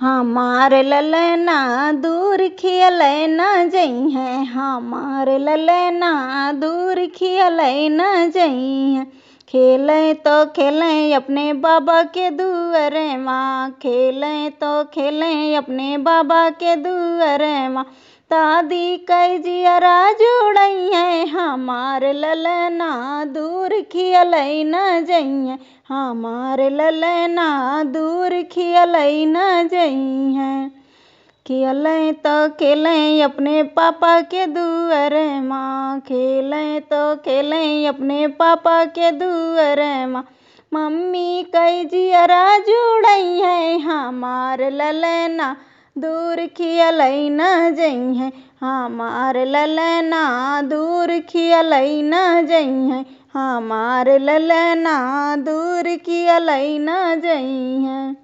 हमार ललना दूर खियलै न जइहें, हमार ललना दूर खियलै न जइहें। खेलें तो खेलें अपने बाबा के दुअरे माँ, खेलें तो खेलें अपने बाबा के दुअरे माँ। दादी कई जियरा जुड़इहें, हमार ललना दूर खियलै न जइहें, हमार ललना दूर खियलै न जइहें। खेलें तो खेलें अपने पापा के दुअरे माँ, खेलें तो खेलें अपने पापा के दुअरे माँ। मम्मी कई जियरा जुड़इहें, हमार ललना दूर खियलै न जइहें, हमार ललना दूर खियलै न जइहें, हमार ललना दूर खियलै न जइहें।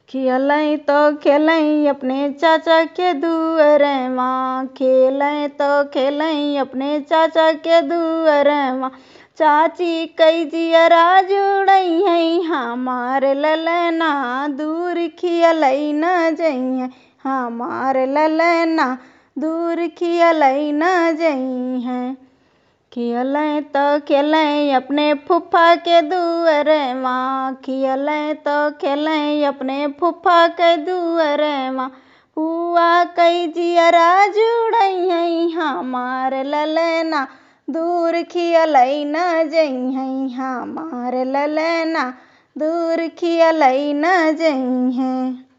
खेलें तो खेलें अपने चाचा के दुअरे माँ, खेलें तो खेलें अपने चाचा के दुअरे माँ। चाची कई जियरा जुड़इहें, हमार ललना दूर खियलै न जइहें, हमार ललना दूर खियलै न जइहें। खेलें तो खेलें अपने फूफा के दुअरे माँ, खेलें तो खेलें अपने फूफा के दुअरे माँ। फूआ कई जियरा जुड़इहें, हमार ललना दूर खियलै न जइहें, हमार ललना दूर खियलै न जइहें।